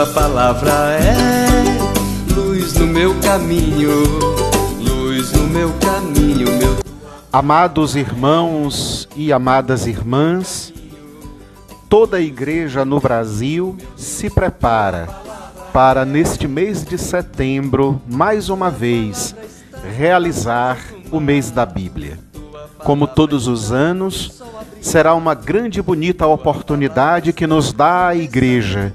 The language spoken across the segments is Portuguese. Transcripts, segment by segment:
Tua palavra é luz no meu caminho, luz no meu caminho, meu... Amados irmãos e amadas irmãs, toda a igreja no Brasil se prepara para, neste mês de setembro, mais uma vez, realizar o mês da Bíblia. Como todos os anos, será uma grande e bonita oportunidade que nos dá a igreja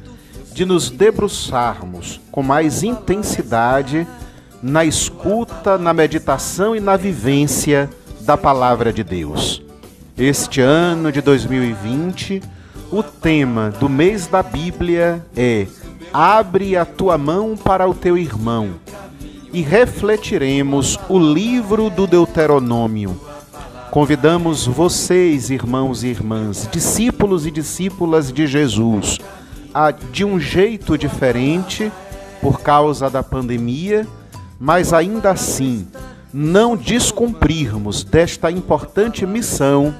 de nos debruçarmos com mais intensidade na escuta, na meditação e na vivência da Palavra de Deus. Este ano de 2020, o tema do mês da Bíblia é Abre a tua mão para o teu irmão, e refletiremos o livro do Deuteronômio. Convidamos vocês, irmãos e irmãs, discípulos e discípulas de Jesus, a, de um jeito diferente, por causa da pandemia, mas ainda assim, não descumprirmos desta importante missão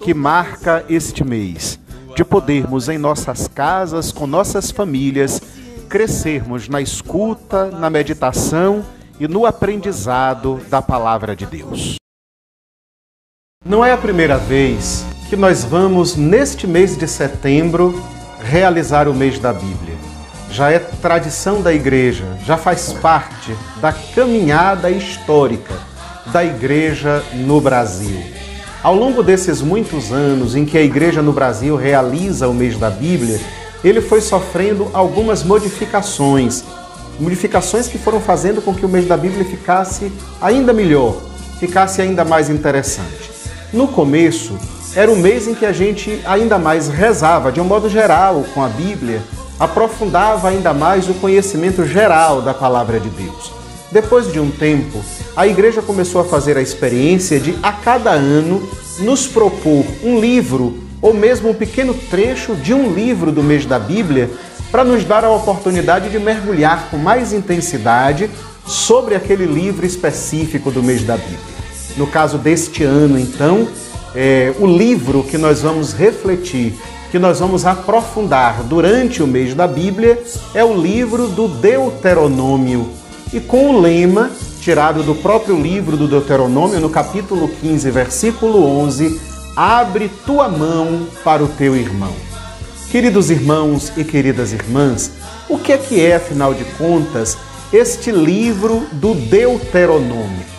que marca este mês, de podermos em nossas casas, com nossas famílias, crescermos na escuta, na meditação e no aprendizado da Palavra de Deus. Não é a primeira vez que nós vamos, neste mês de setembro, realizar o mês da Bíblia. Já é tradição da igreja, já faz parte da caminhada histórica da igreja no Brasil. Ao longo desses muitos anos em que a igreja no Brasil realiza o mês da Bíblia, ele foi sofrendo algumas modificações que foram fazendo com que o mês da Bíblia ficasse ainda melhor, ficasse ainda mais interessante. No começo, era um mês em que a gente ainda mais rezava, de um modo geral, com a Bíblia, aprofundava ainda mais o conhecimento geral da Palavra de Deus. Depois de um tempo, a igreja começou a fazer a experiência de, a cada ano, nos propor um livro ou mesmo um pequeno trecho de um livro do mês da Bíblia para nos dar a oportunidade de mergulhar com mais intensidade sobre aquele livro específico do mês da Bíblia. No caso deste ano, então, o livro que nós vamos refletir, que nós vamos aprofundar durante o mês da Bíblia, é o livro do Deuteronômio. E com o lema, tirado do próprio livro do Deuteronômio, no capítulo 15, versículo 11, abre tua mão para o teu irmão. Queridos irmãos e queridas irmãs, o que é, afinal de contas, este livro do Deuteronômio?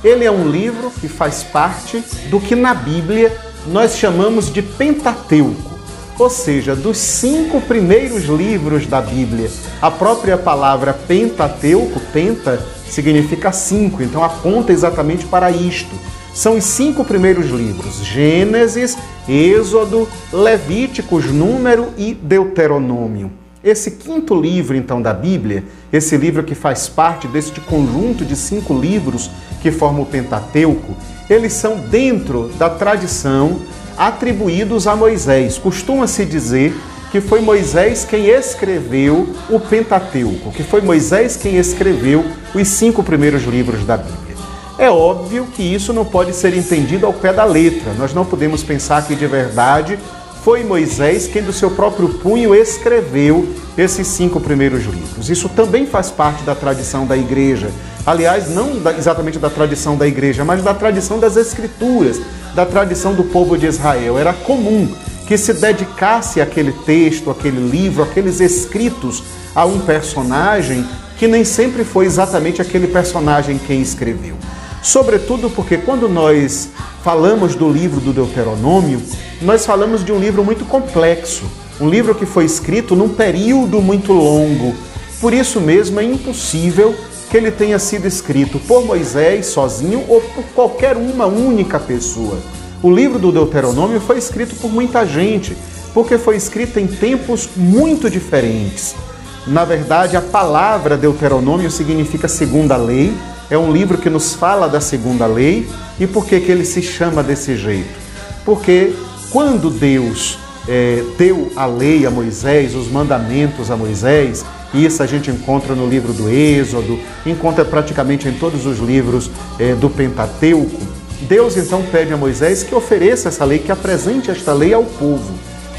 Ele é um livro que faz parte do que na Bíblia nós chamamos de Pentateuco, ou seja, dos 5 primeiros livros da Bíblia. A própria palavra Pentateuco, penta, significa 5, então aponta exatamente para isto. São os 5 primeiros livros: Gênesis, Êxodo, Levíticos, Número e Deuteronômio. Esse 5º livro, então, da Bíblia, esse livro que faz parte deste conjunto de 5 livros que formam o Pentateuco, eles são dentro da tradição atribuídos a Moisés. Costuma-se dizer que foi Moisés quem escreveu o Pentateuco, que foi Moisés quem escreveu os 5 primeiros livros da Bíblia. É óbvio que isso não pode ser entendido ao pé da letra. Nós não podemos pensar que de verdade foi Moisés quem do seu próprio punho escreveu esses 5 primeiros livros. Isso também faz parte da tradição da igreja. Aliás, não exatamente da tradição da igreja, mas da tradição das Escrituras, da tradição do povo de Israel. Era comum que se dedicasse aquele texto, aquele livro, aqueles escritos a um personagem que nem sempre foi exatamente aquele personagem quem escreveu. Sobretudo porque quando nós falamos do livro do Deuteronômio, nós falamos de um livro muito complexo, um livro que foi escrito num período muito longo. Por isso mesmo é impossível que ele tenha sido escrito por Moisés sozinho ou por qualquer uma única pessoa. O livro do Deuteronômio foi escrito por muita gente, porque foi escrito em tempos muito diferentes. Na verdade, a palavra Deuteronômio significa segunda lei, é um livro que nos fala da segunda lei. E por que ele se chama desse jeito? Porque quando Deus deu a lei a Moisés, os mandamentos a Moisés, e isso a gente encontra no livro do Êxodo, encontra praticamente em todos os livros do Pentateuco, Deus então pede a Moisés que ofereça essa lei, que apresente esta lei ao povo.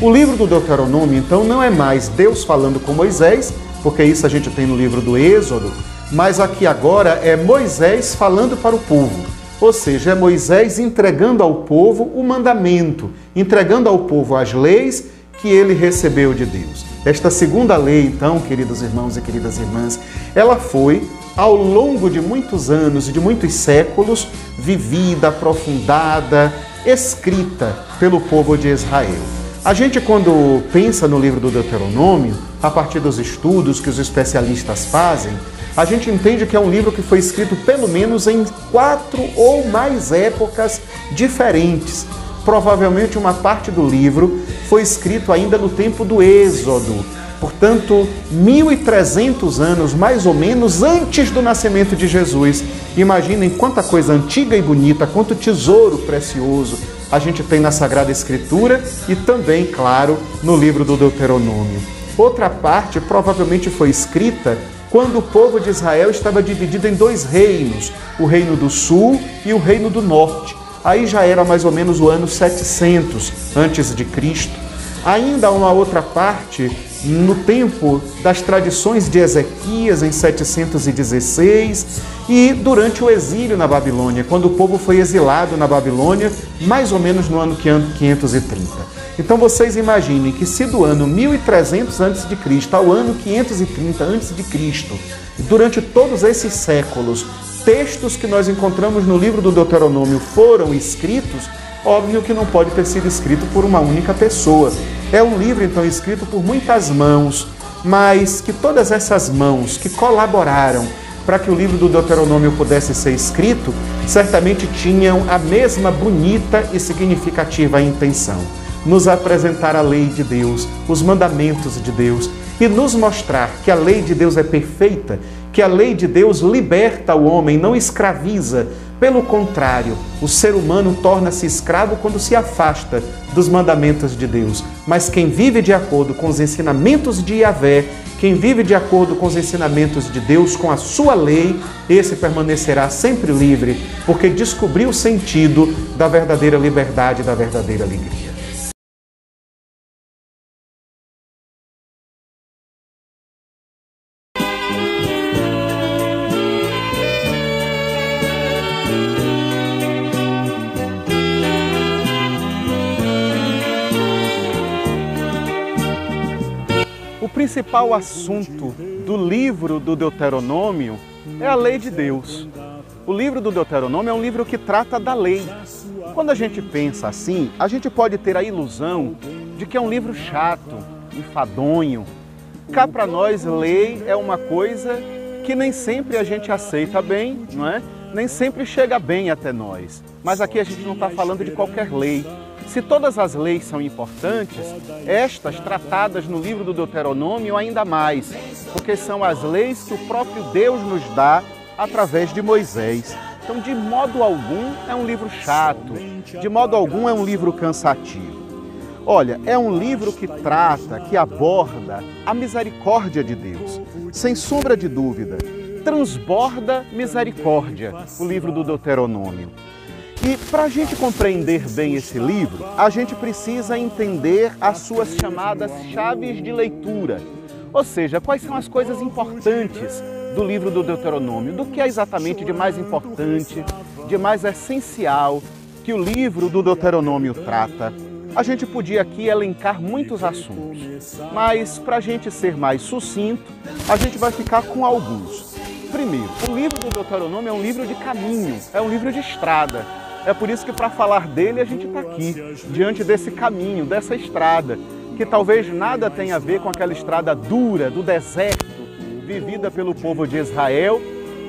O livro do Deuteronômio, então, não é mais Deus falando com Moisés, porque isso a gente tem no livro do Êxodo, mas aqui agora é Moisés falando para o povo. Ou seja, é Moisés entregando ao povo o mandamento, entregando ao povo as leis que ele recebeu de Deus. Esta segunda lei, então, queridos irmãos e queridas irmãs, ela foi, ao longo de muitos anos e de muitos séculos, vivida, aprofundada, escrita pelo povo de Israel. A gente, quando pensa no livro do Deuteronômio, a partir dos estudos que os especialistas fazem, a gente entende que é um livro que foi escrito pelo menos em 4 ou mais épocas diferentes. Provavelmente uma parte do livro foi escrito ainda no tempo do Êxodo, portanto, 1.300 anos, mais ou menos, antes do nascimento de Jesus. Imaginem quanta coisa antiga e bonita, quanto tesouro precioso a gente tem na Sagrada Escritura e também, claro, no livro do Deuteronômio. Outra parte provavelmente foi escrita quando o povo de Israel estava dividido em 2 reinos, o reino do sul e o reino do norte. Aí já era mais ou menos o ano 700 antes de Cristo. Ainda uma outra parte no tempo das tradições de Ezequias, em 716, e durante o exílio na Babilônia, quando o povo foi exilado na Babilônia, mais ou menos no ano 530. Então vocês imaginem que se do ano 1300 a.C. ao ano 530 a.C., durante todos esses séculos, textos que nós encontramos no livro do Deuteronômio foram escritos, óbvio que não pode ter sido escrito por uma única pessoa. É um livro, então, escrito por muitas mãos, mas que todas essas mãos que colaboraram para que o livro do Deuteronômio pudesse ser escrito, certamente tinham a mesma bonita e significativa intenção: nos apresentar a lei de Deus, os mandamentos de Deus, e nos mostrar que a lei de Deus é perfeita, que a lei de Deus liberta o homem, não escraviza. Pelo contrário, o ser humano torna-se escravo quando se afasta dos mandamentos de Deus. Mas quem vive de acordo com os ensinamentos de Yahvé, quem vive de acordo com os ensinamentos de Deus, com a sua lei, esse permanecerá sempre livre, porque descobriu o sentido da verdadeira liberdade e da verdadeira alegria. O principal assunto do livro do Deuteronômio é a lei de Deus. O livro do Deuteronômio é um livro que trata da lei. Quando a gente pensa assim, a gente pode ter a ilusão de que é um livro chato, enfadonho. Cá para nós, lei é uma coisa que nem sempre a gente aceita bem, não é? Nem sempre chega bem até nós. Mas aqui a gente não está falando de qualquer lei. Se todas as leis são importantes, estas tratadas no livro do Deuteronômio ainda mais, porque são as leis que o próprio Deus nos dá através de Moisés. Então, de modo algum, é um livro chato, de modo algum é um livro cansativo. Olha, é um livro que trata, que aborda a misericórdia de Deus, sem sombra de dúvida. Transborda misericórdia, o livro do Deuteronômio. E para a gente compreender bem esse livro, a gente precisa entender as suas chamadas chaves de leitura. Ou seja, quais são as coisas importantes do livro do Deuteronômio, do que é exatamente de mais importante, de mais essencial que o livro do Deuteronômio trata. A gente podia aqui elencar muitos assuntos, mas para a gente ser mais sucinto, a gente vai ficar com alguns. Primeiro, o livro do Deuteronômio é um livro de caminho, é um livro de estrada. É por isso que para falar dele a gente está aqui, diante desse caminho, dessa estrada, que talvez nada tenha a ver com aquela estrada dura do deserto, vivida pelo povo de Israel,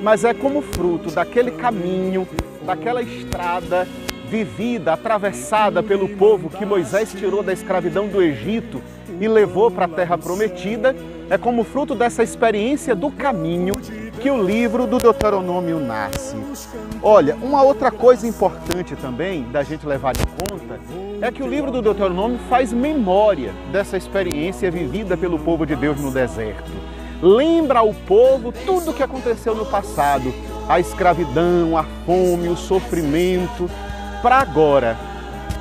mas é como fruto daquele caminho, daquela estrada vivida, atravessada pelo povo que Moisés tirou da escravidão do Egito e levou para a terra prometida. É como fruto dessa experiência do caminho que o livro do Deuteronômio nasce. Olha, uma outra coisa importante também da gente levar em conta é que o livro do Deuteronômio faz memória dessa experiência vivida pelo povo de Deus no deserto. Lembra ao povo tudo o que aconteceu no passado, a escravidão, a fome, o sofrimento, para agora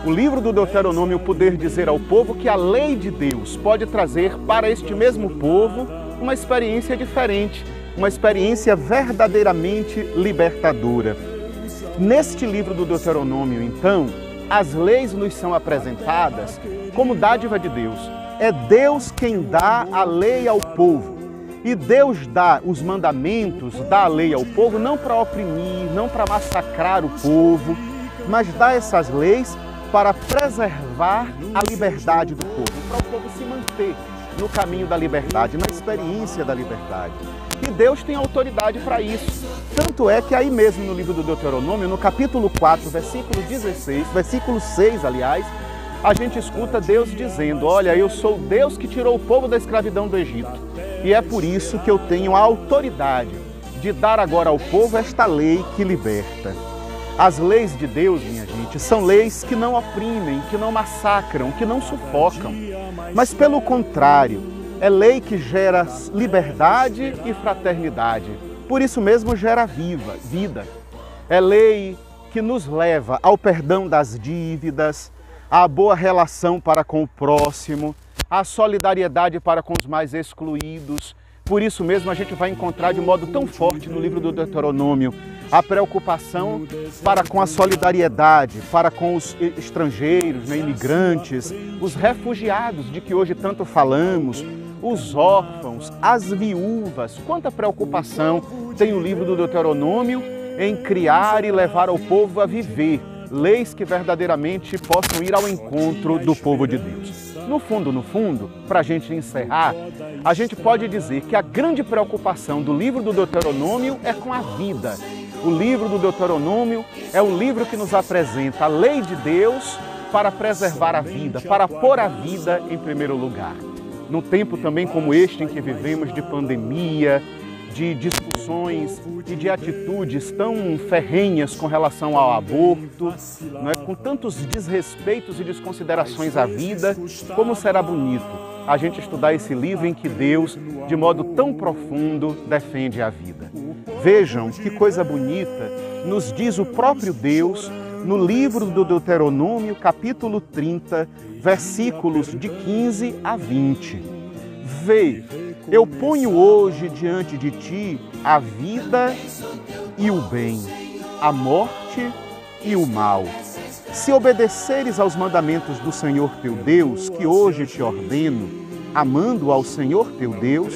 O livro do Deuteronômio poder dizer ao povo que a lei de Deus pode trazer para este mesmo povo uma experiência diferente, uma experiência verdadeiramente libertadora. Neste livro do Deuteronômio, então, as leis nos são apresentadas como dádiva de Deus. É Deus quem dá a lei ao povo. E Deus dá os mandamentos, dá a lei ao povo, não para oprimir, não para massacrar o povo, mas dá essas leis para preservar a liberdade do povo, para o povo se manter no caminho da liberdade, na experiência da liberdade. E Deus tem autoridade para isso. Tanto é que aí mesmo no livro do Deuteronômio, no capítulo 4, versículo 6, aliás, a gente escuta Deus dizendo: olha, eu sou Deus que tirou o povo da escravidão do Egito. E é por isso que eu tenho a autoridade de dar agora ao povo esta lei que liberta. As leis de Deus, minha gente, são leis que não oprimem, que não massacram, que não sufocam. Mas pelo contrário, é lei que gera liberdade e fraternidade. Por isso mesmo gera vida. É lei que nos leva ao perdão das dívidas, à boa relação para com o próximo, à solidariedade para com os mais excluídos. Por isso mesmo a gente vai encontrar de modo tão forte no livro do Deuteronômio a preocupação para com a solidariedade, para com os estrangeiros, imigrantes, os refugiados de que hoje tanto falamos, os órfãos, as viúvas. Quanta preocupação tem o livro do Deuteronômio em criar e levar ao povo a viver leis que verdadeiramente possam ir ao encontro do povo de Deus. No fundo, para a gente encerrar, a gente pode dizer que a grande preocupação do livro do Deuteronômio é com a vida. O livro do Deuteronômio é o livro que nos apresenta a lei de Deus para preservar a vida, para pôr a vida em primeiro lugar. Num tempo também como este em que vivemos de pandemia, de discussões e de atitudes tão ferrenhas com relação ao aborto, não é? Com tantos desrespeitos e desconsiderações à vida, como será bonito a gente estudar esse livro em que Deus, de modo tão profundo, defende a vida. Vejam que coisa bonita nos diz o próprio Deus no livro do Deuteronômio, capítulo 30, versículos de 15 a 20. Vê, eu ponho hoje diante de ti a vida e o bem, a morte e o mal. Se obedeceres aos mandamentos do Senhor teu Deus, que hoje te ordeno, amando ao Senhor teu Deus,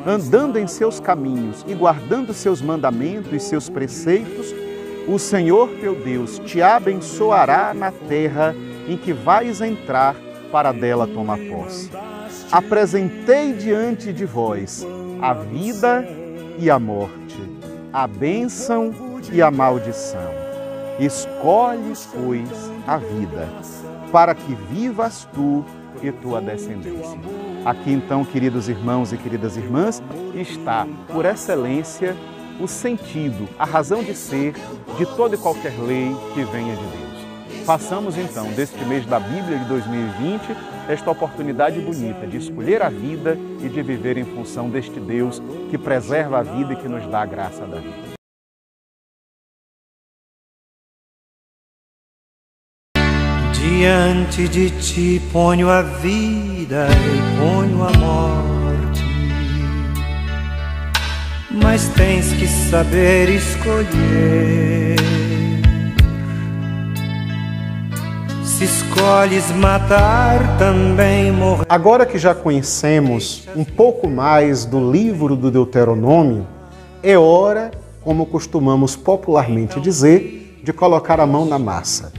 andando em seus caminhos e guardando seus mandamentos e seus preceitos, o Senhor teu Deus te abençoará na terra em que vais entrar para dela tomar posse. Apresentei diante de vós a vida e a morte, a bênção e a maldição. Escolhe, pois, a vida, para que vivas tu e tua descendência. Aqui então, queridos irmãos e queridas irmãs, está, por excelência, o sentido, a razão de ser de toda e qualquer lei que venha de Deus. Façamos então deste mês da Bíblia de 2020 esta oportunidade bonita de escolher a vida e de viver em função deste Deus que preserva a vida e que nos dá a graça da vida. Diante de ti ponho a vida e ponho a morte, mas tens que saber escolher. Se escolhes matar, também morrer. Agora que já conhecemos um pouco mais do livro do Deuteronômio, é hora, como costumamos popularmente dizer, de colocar a mão na massa.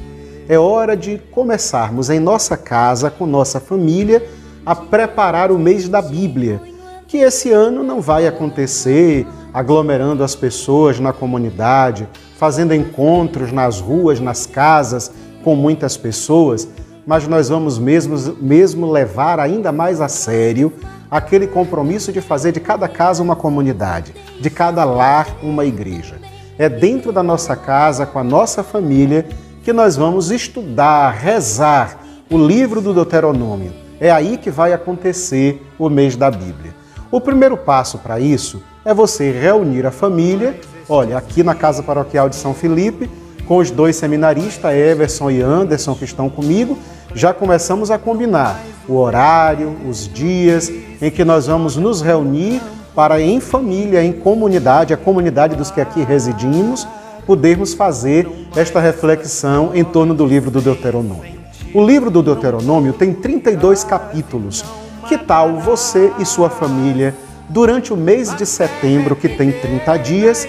É hora de começarmos em nossa casa, com nossa família, a preparar o mês da Bíblia, que esse ano não vai acontecer aglomerando as pessoas na comunidade, fazendo encontros nas ruas, nas casas, com muitas pessoas, mas nós vamos mesmo levar ainda mais a sério aquele compromisso de fazer de cada casa uma comunidade, de cada lar uma igreja. É dentro da nossa casa, com a nossa família, que nós vamos estudar, rezar o livro do Deuteronômio. É aí que vai acontecer o mês da Bíblia. O primeiro passo para isso é você reunir a família. Olha, aqui na Casa Paroquial de São Felipe, com os dois seminaristas, Everson e Anderson, que estão comigo, já começamos a combinar o horário, os dias em que nós vamos nos reunir para, em família, em comunidade, a comunidade dos que aqui residimos, podermos fazer esta reflexão em torno do livro do Deuteronômio. O livro do Deuteronômio tem 32 capítulos. Que tal você e sua família, durante o mês de setembro, que tem 30 dias,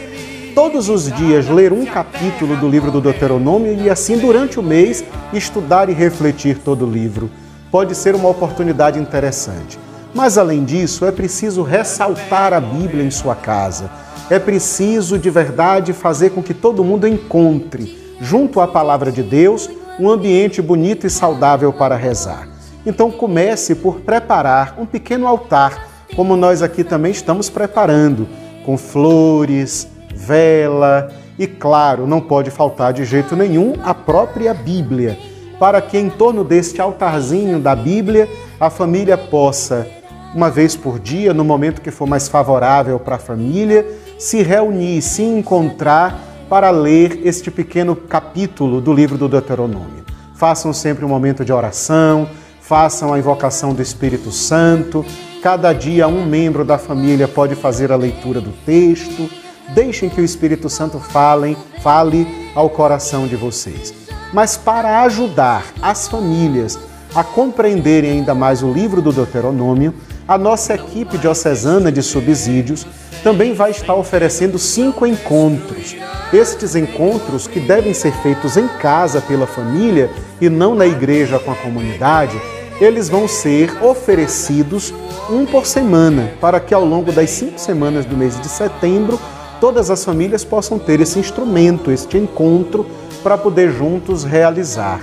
todos os dias ler um capítulo do livro do Deuteronômio e assim, durante o mês, estudar e refletir todo o livro? Pode ser uma oportunidade interessante. Mas, além disso, é preciso ressaltar a Bíblia em sua casa. É preciso, de verdade, fazer com que todo mundo encontre, junto à Palavra de Deus, um ambiente bonito e saudável para rezar. Então, comece por preparar um pequeno altar, como nós aqui também estamos preparando, com flores, vela e, claro, não pode faltar de jeito nenhum a própria Bíblia, para que em torno deste altarzinho da Bíblia a família possa, uma vez por dia, no momento que for mais favorável para a família, se reunir, se encontrar para ler este pequeno capítulo do livro do Deuteronômio. Façam sempre um momento de oração, façam a invocação do Espírito Santo. Cada dia um membro da família pode fazer a leitura do texto. Deixem que o Espírito Santo fale ao coração de vocês. Mas para ajudar as famílias a compreenderem ainda mais o livro do Deuteronômio, a nossa equipe diocesana de subsídios também vai estar oferecendo 5 encontros. Estes encontros, que devem ser feitos em casa pela família e não na igreja com a comunidade, eles vão ser oferecidos um por semana, para que ao longo das 5 semanas do mês de setembro, todas as famílias possam ter esse instrumento, este encontro, para poder juntos realizar.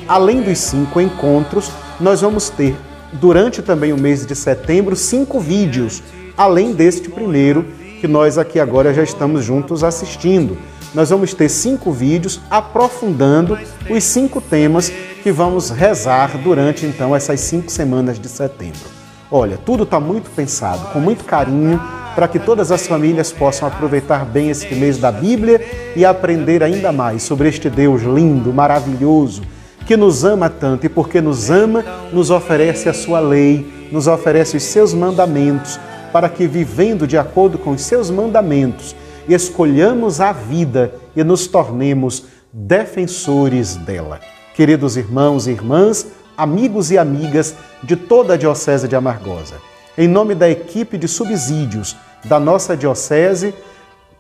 Além dos 5 encontros, nós vamos ter, durante também o mês de setembro, 5 vídeos, além deste primeiro, que nós aqui agora já estamos juntos assistindo. Nós vamos ter 5 vídeos aprofundando os 5 temas que vamos rezar durante, então, essas 5 semanas de setembro. Olha, tudo está muito pensado, com muito carinho, para que todas as famílias possam aproveitar bem este mês da Bíblia e aprender ainda mais sobre este Deus lindo, maravilhoso, que nos ama tanto e, porque nos ama, nos oferece a sua lei, nos oferece os seus mandamentos, para que, vivendo de acordo com os seus mandamentos, escolhamos a vida e nos tornemos defensores dela. Queridos irmãos e irmãs, amigos e amigas de toda a Diocese de Amargosa, em nome da equipe de subsídios da nossa Diocese,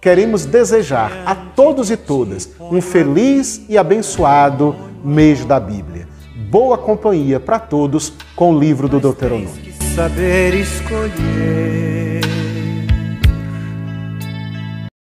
queremos desejar a todos e todas um feliz e abençoado mês da Bíblia. Boa companhia para todos com o livro do Deuteronômio. Saber escolher.